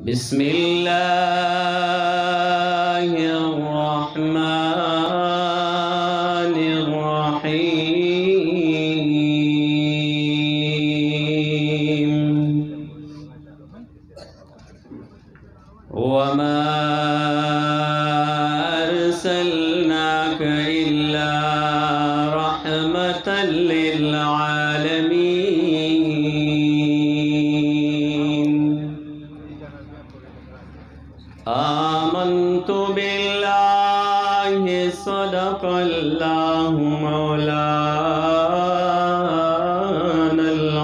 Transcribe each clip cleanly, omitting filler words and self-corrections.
बिस्मिल्लाहिर्रहमानिर्रहीम। वमा अर्सलनाका इल्ला रहमतल लिल आलमीन। आमन्तु बिल्लाहि सदक़ल्लाहु मौलानल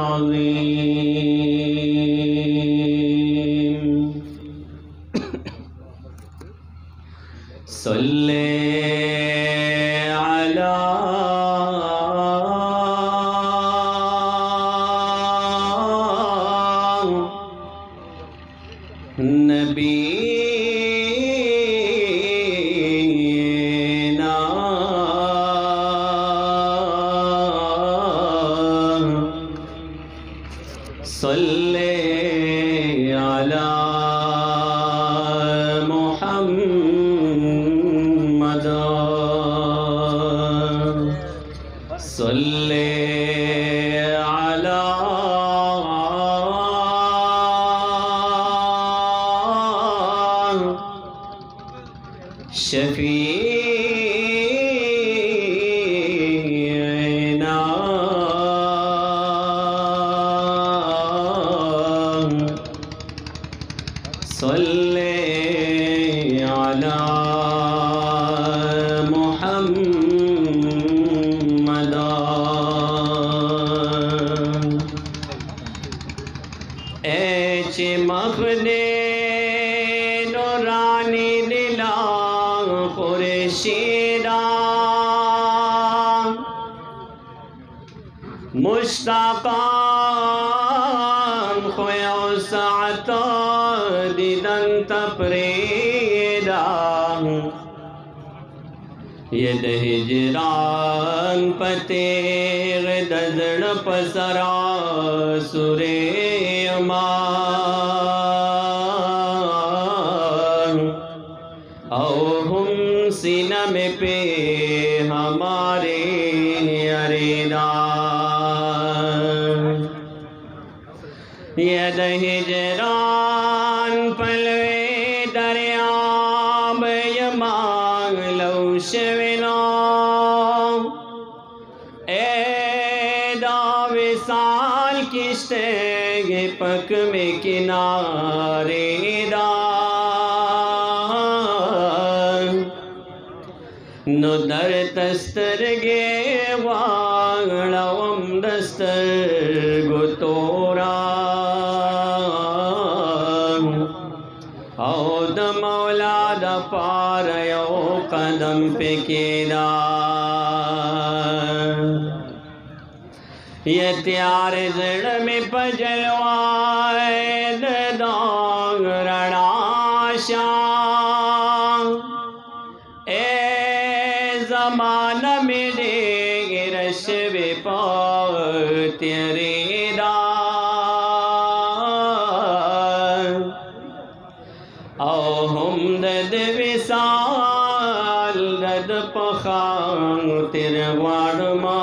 अज़ीम। सल्ले अला नबीना सल्ले अला मुहम्मद सल्ले अला शफीना सल्ले अला मुहम्मद। ए चिमखने नूरानी दिला खुर्शीदा मुश्ताकान खोया सात दिदन तपरेदा यद हिजरान पतेर दजड़ पसरा सुरे अमान औ हम सीना में पे हमारे अरेदा यद हिजरान पलवे दरियाब यमांग लौशविना ए दाविसाल किश्ते गे पक में किनारे दा नो दर तस्तर गे वांगड़वम दस्तर गुतोरा औद मौला द पारयो कदम पे केदा ये त्यार जड़ में पजलवाए दांग रणाशा ए ज़माना में देगे रश्वे तेरे दा औ हम दद विसाल दद पखांग तेरे वाड़मा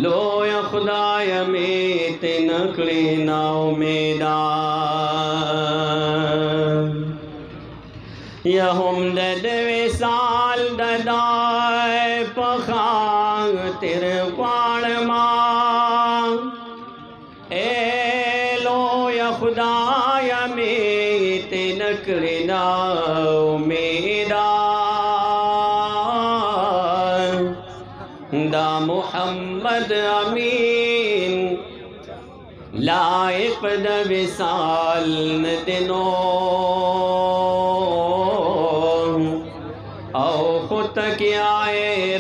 लो या खुदाय में ते नकले नाव मेदा या हम दद विसाल ददाए पखांग तेरे वाड़मा ए खुदाया में ते नकलेना उमेदा दा मुहम्मद अमीन लाइक द विसाल न दिनो औ खुद क्या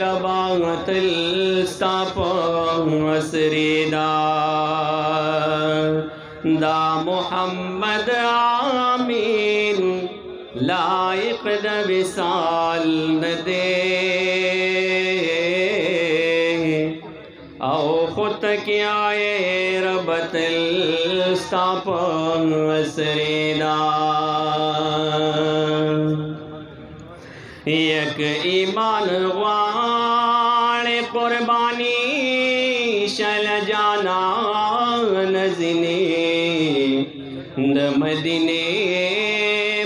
रबांगतल स्ताप असरीदा दा मुहम्मद आमीन लाइक द विसाल न दे औ खुद क्या रब कतिल स्ताप असरेदा एक ईमान वाले कुर्बानी शल जाना नज़ने मदीने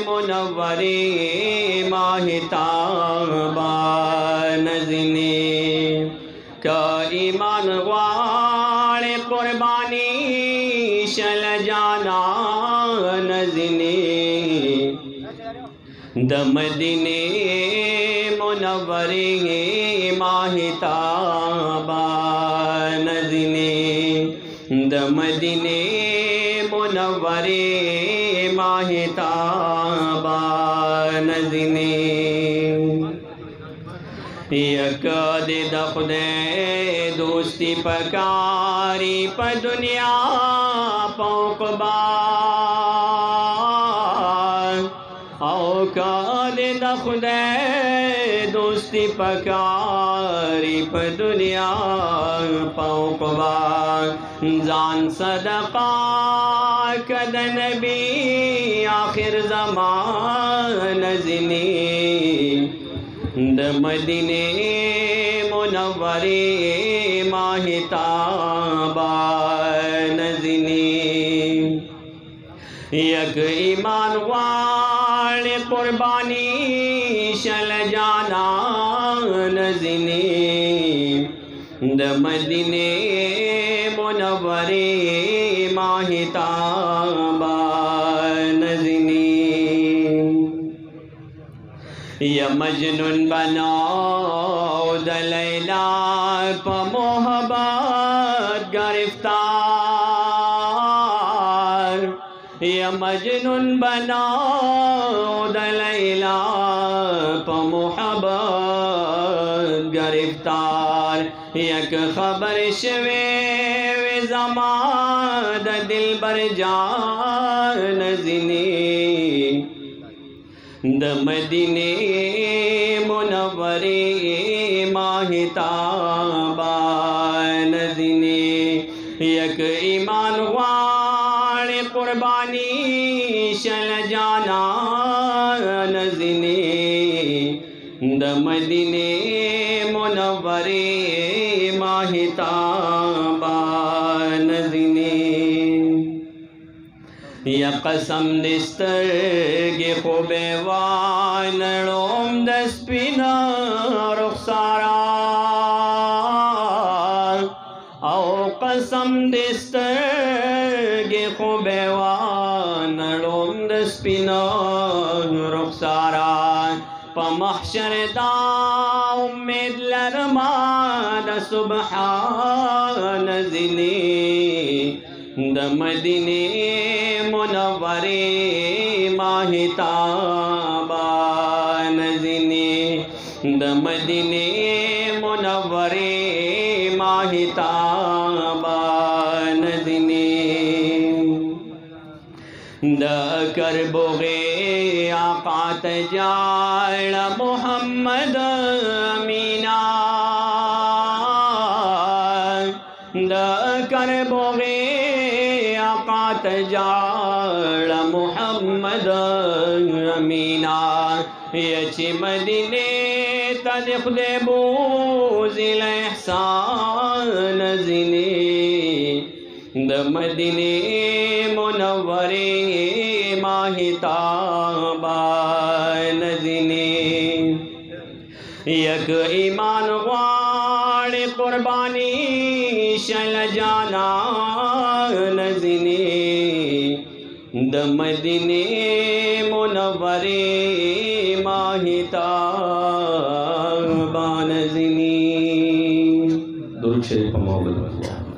मुनव्वरे माहिताबा नज़ने का ईमान वाले कुर्बानी शल जाना नज़ने मदीने मुनव्वरे माहिताबा नज़ने मदीने मुनव्वरे माहिताबा नज़ने यकद दखदे दोस्ती पकारी प दुनिया पौकबार औकाद दखदे दोस्ती पकारी प दुनिया पौकबार जान सदका कद नबी आखिर ज़मान नज़ने मदीने मुनव्वरे माहिताबा नज़ने यक ईमान वाले कुर्बानी शल जाना नज़ने मदीने मुनव्वरे माहिताबा नज़ने या मजनून बनाओ दलैला प मोहब्बत गिरफ्तार या मजनून बनाओ दलैला प मोहब्बत गिरफ्तार यक खबर शवे वे ज़माद दिल बर जान नज़ने मदीने मुनव्वरे माहिताबा नज़ने यक ईमान वाले कुर्बानी शल जाना नज़ने मदीने मुनव्वरे माहिताबा नज़ने या कसम दिस्तरगे खुबे वानड़ोम दस्पिना रुखसारा औ कसम दिस्तरगे खुबे वानड़ोम दस्पिना रुखसारा पमहशर दा उम्मीद लरमा द सुबहान नज़ने मदीने मुनव्वरे माहिताबा नज़ने मदीने मुनव्वरे माहिताबा नज़ने द कर बोगे आका तजाल मोहम्मद अमीना द कर बोगे आका तजाल मोहम्मद अमीना यची मदीने तदिख दे बोझिल एहसान नज़ने मदीने मुनव्वरे माहिताबा नज़ने यक ईमान वाले कुर्बानी शल जाना नज़ने मदीने मुनव्वरे माहिताबा नज़ने दुरूद शरीफ